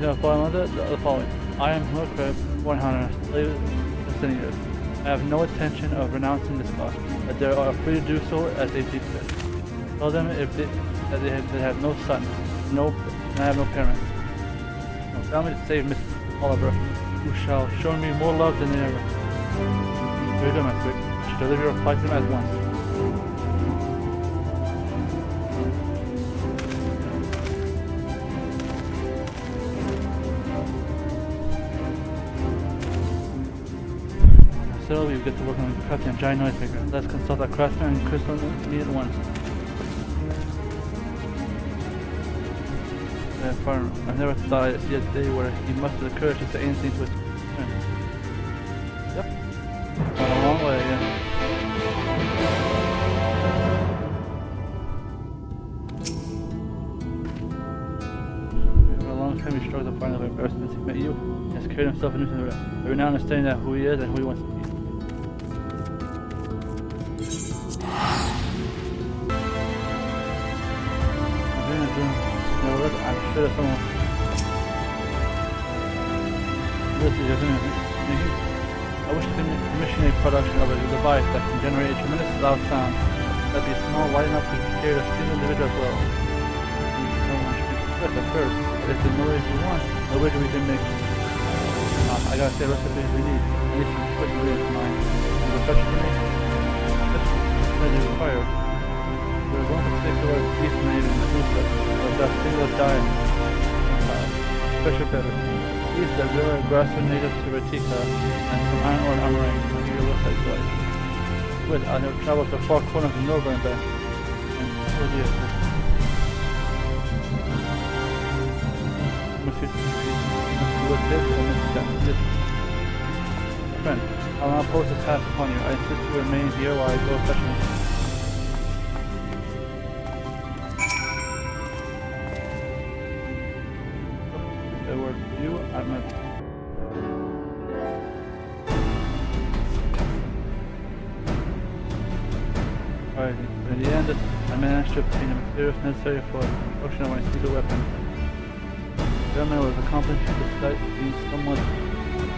The following. I am Hillcrest, born hunter, slave of years. I have no intention of renouncing this cause, but they are free to do so as they see fit. Tell them that they have no son, and I have no parents. No family to save Miss Oliver, who shall show me more love than ever. Very good, my sweet. I should deliver your reply to them at once. So we get to work on crafting a giant noisemaker. Let's consult our craftsman and crystal need at once. I never thought I'd see a day where he mustered the courage to say anything to his friend. Yep. Gone a long way, yeah. For a long time he struggled to find a way ever since he met you. He has carried himself into the rest. Every now understanding that who he is and who he wants to be. I'm sure someone. This is your I wish to commission a production of a device that can generate a tremendous loud sound. That'd be small, light enough to carry a single individual as well. Someone should be strict at first, but if there's no way you want, no way we can make it. I gotta say, recipes we need. At least some quick ingredients in mind. You will touch for me? That is required. There's one particular piece made in the food set, of that single diet special pepper. These are rare grass-fed native to Ratika and some iron ore armoring to your website site. Wait, I have traveled to far corners of Norway and back. And oh dear. Must you look this and this? Friend, I'll now post this task upon you. I insist you remain here while I go fetching it. Alright, in the end, I managed to obtain the materials necessary for the production of my secret weapon. The gunman was accomplished despite being somewhat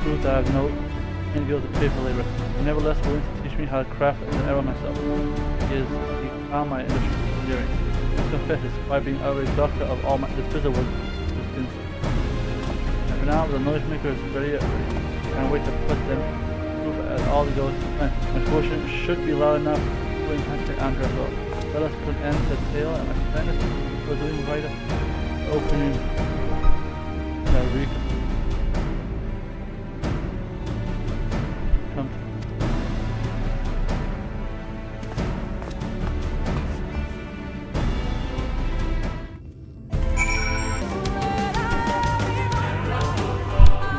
proved that I have no skills of paper labor. But nevertheless, willing to teach me how to craft an arrow myself. He found my industry endearing. I confess this by being a doctor of all this physical work. And for now, the noisemaker is ready. I can't wait to put them proof at all the goes. My quotient should be loud enough. Andrew well. Let us put an end to the tale and my friend was doing right opening the week. Come.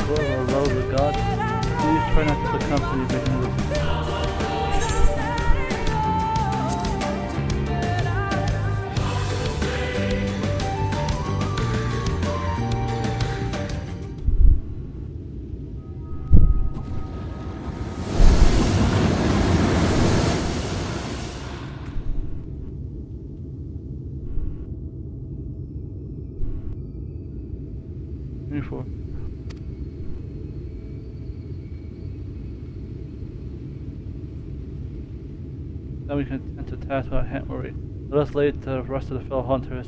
Whoever rose with God, please try not to succumb to the vision. Now we can attempt to task without hand worry. Let us lay to the rest of the fellow hunters.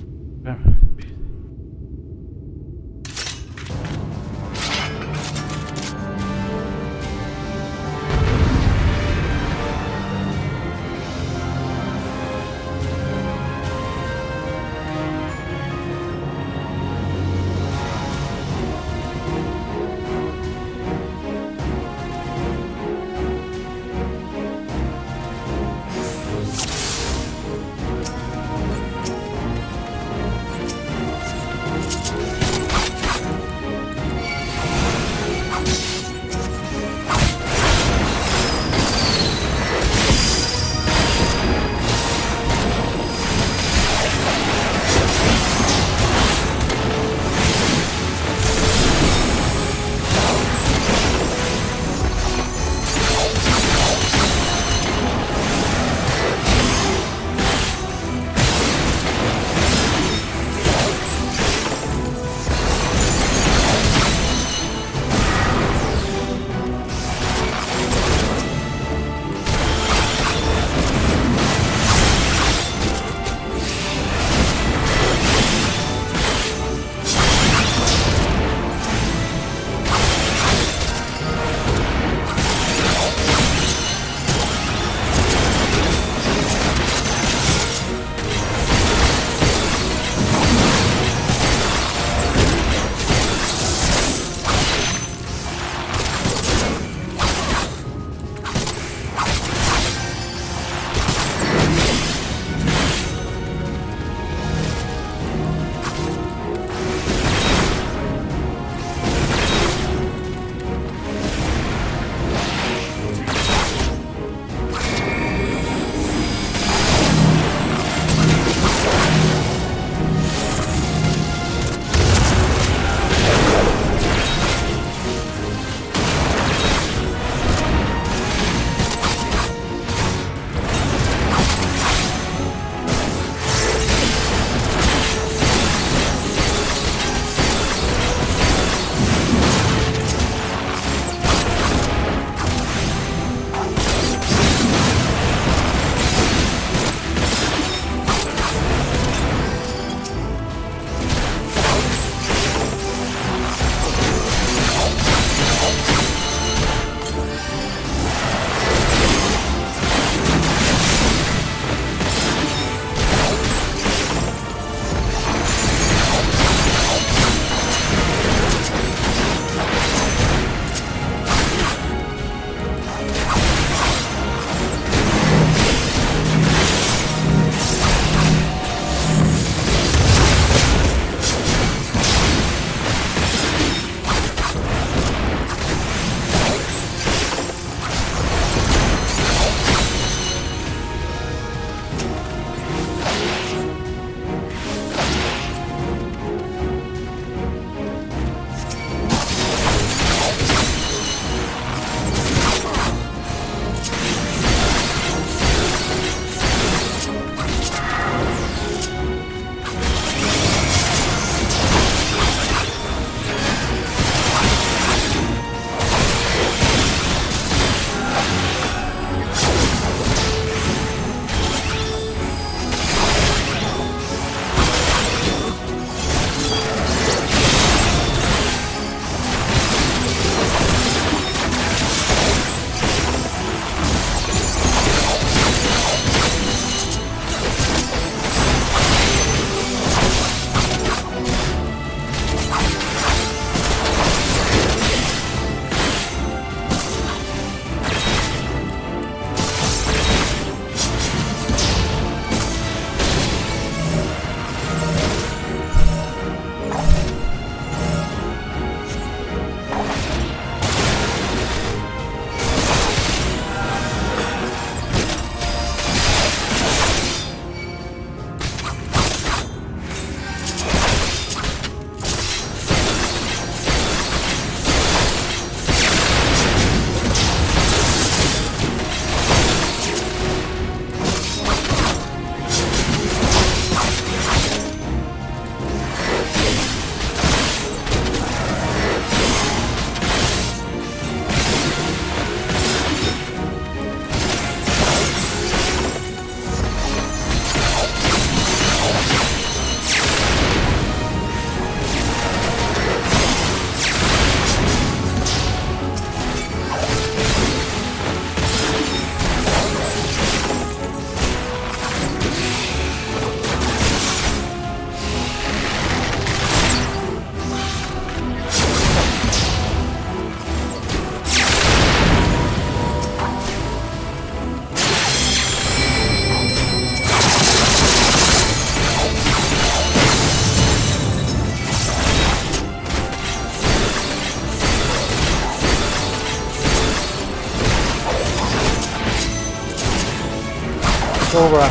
over.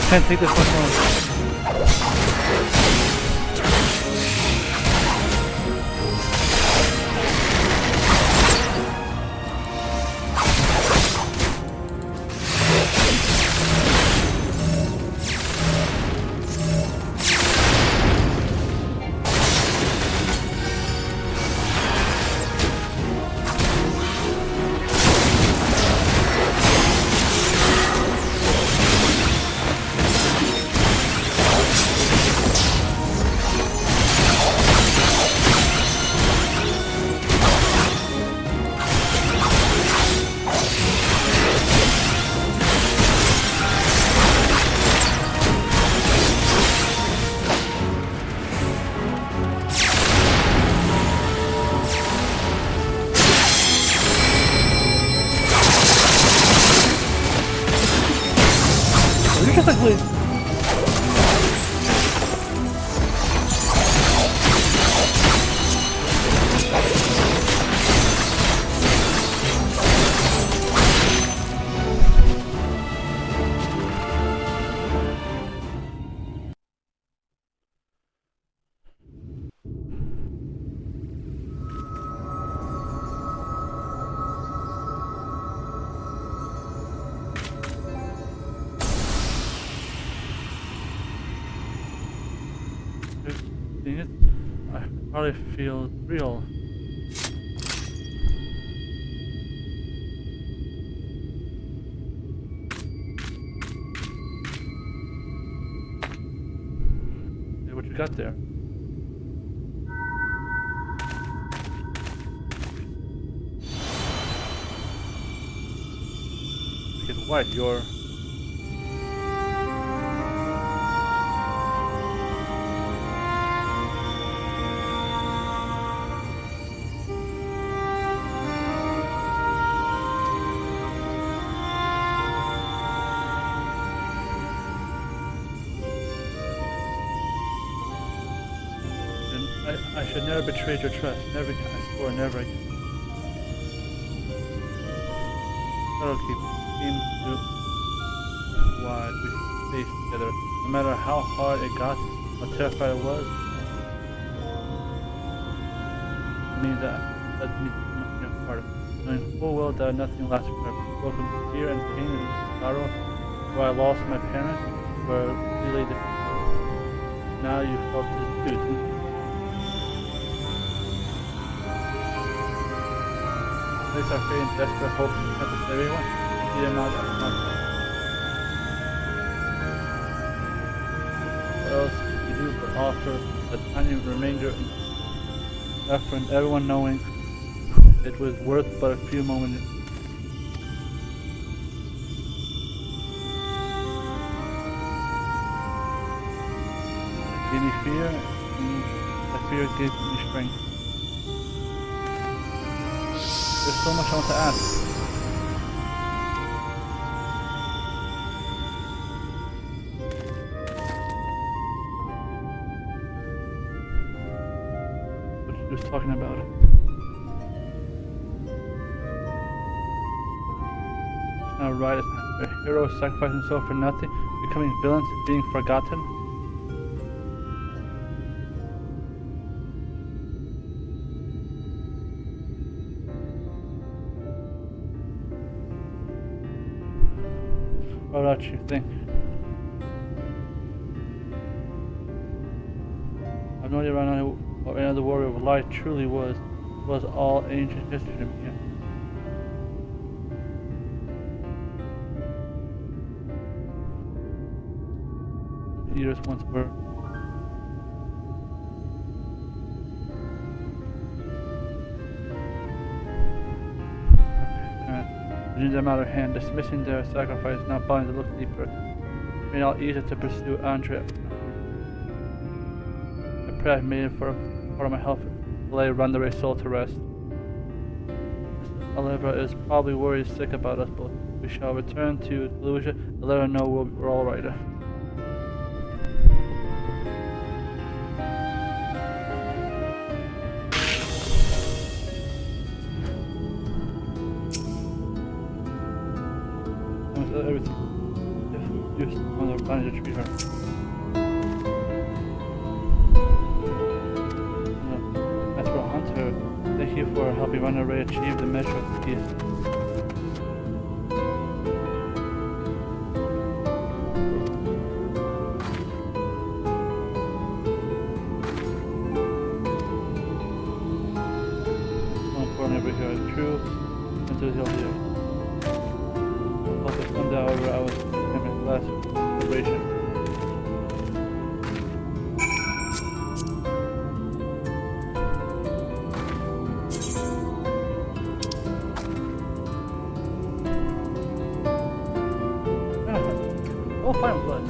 Can't take this much more. Basically, I probably feel real. Hey, what you got there? Make it white, you're... I should never betray your trust. Never again. I swore never again. Shadowkeep seemed to why we faced together. No matter how hard it got, how terrified I was. I mean that me much harder. Knowing full well that nothing lasts forever. Both in fear and pain and sorrow, where I lost my parents, were really different. Now you felt it too. Place our faith in desperate hope to help everyone. We are not what else could we do but offer a tiny remainder in effort, everyone knowing it was worth but a few moments. Gave me fear, and that fear gave me strength. There's so much I want to ask. What you just talking about it. It's not right. It's not a hero sacrificing himself for nothing, becoming villains, being forgotten. What about you think? I've no idea right now what another warrior of light truly was. It was all ancient history to me. Leaders once were. Using them out of hand, dismissing their sacrifice, not bothering to look deeper. Made it all easier to pursue Andre. I pray I've made it for part of my health to lay Renda Rae's soul to rest. Alevra is probably worried sick about us both. We shall return to Delusia and let her know we're all right. Everything. finally retrieve her. As for Hunter, thank you for helping Renda Rae achieve the measure of peace. More importantly, every hero is true and to help you. Also, someday, however, I was in my last celebration. Oh, fine blood.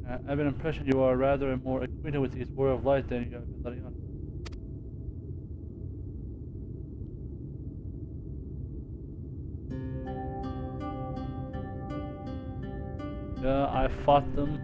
I have an impression you are rather more acquainted with these Warrior of Light than you have been letting on. Yeah, I fought them.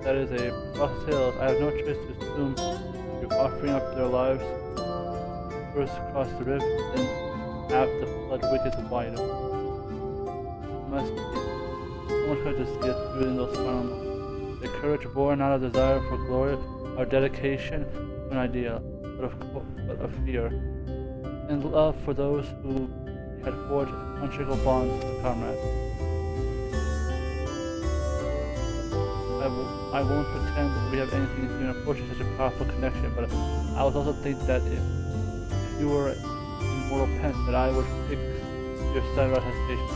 That is a rough tale. I have no choice to assume you're offering up their lives first across the rift, then half the floodway is wider. Must be someone tried to see us through in those final moments. The courage born out of desire for glory, our dedication to an ideal, but of fear, and love for those who had forged unshakable bonds with comrades. I won't pretend that we have anything to do in approaching such a powerful connection, but I was also thinking that if you were in mortal penance, that I would fix your side without hesitation.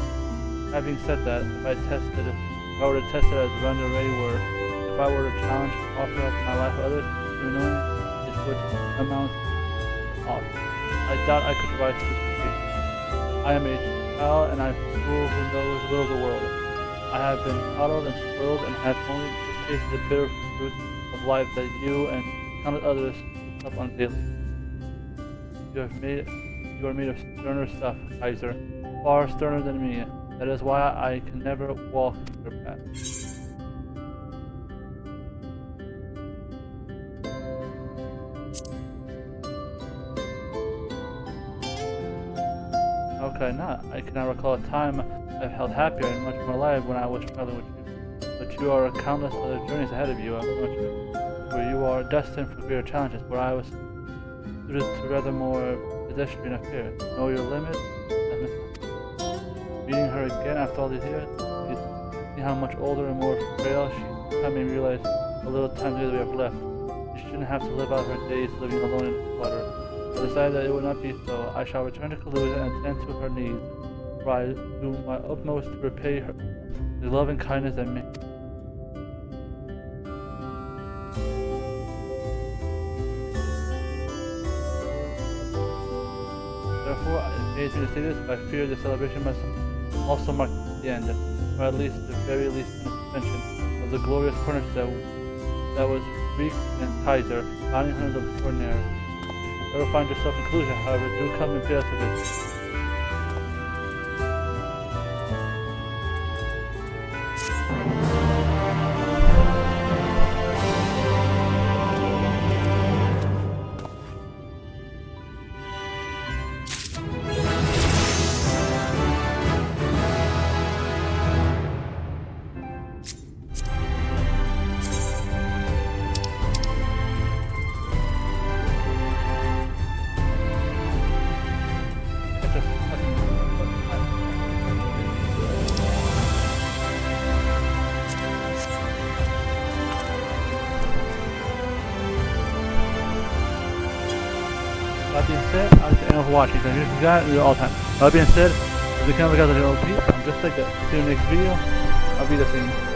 Having said that, if I were to test it as Renda Rae were, if I were to challenge, offer up my life to others, even knowing it would amount to odd. I doubt I could provide such. I am a child and I'm a fool who knows little of the world. I have been coddled and spoiled and have only just tasted the bitter fruit of life that you and countless others up on daily. You are made of sterner stuff, Kaiser, far sterner than me. That is why I can never walk your path. How could I not? I cannot recall a time I've held happier and much more alive when I was traveling with you. But you are countless other journeys ahead of you, where you are destined for greater challenges, where I was suited to rather more pedestrian affairs. Know your limits. Meeting her again after all these years, you see how much older and more frail she is. Made me realize the little time together we have left. She shouldn't have to live out her days living alone in the clutter. I decided that it would not be so. I shall return to Kaluza and attend to her needs, for I do my utmost to repay her the love and kindness that made. Therefore, it pays me to say this, but I fear the celebration must also mark the end, or at least the very least an suspension of the glorious furnace that was Greek and Kaiser, bounty hunters of extraordinary. If you ever find yourself in Kaluza, however, do come and pay us a visit. That being said, I'd like to end off watching. So here's the guy, do it all the time. That being said, if you can't look out the OP, I'm just like that. See you in the next video. I'll be the same.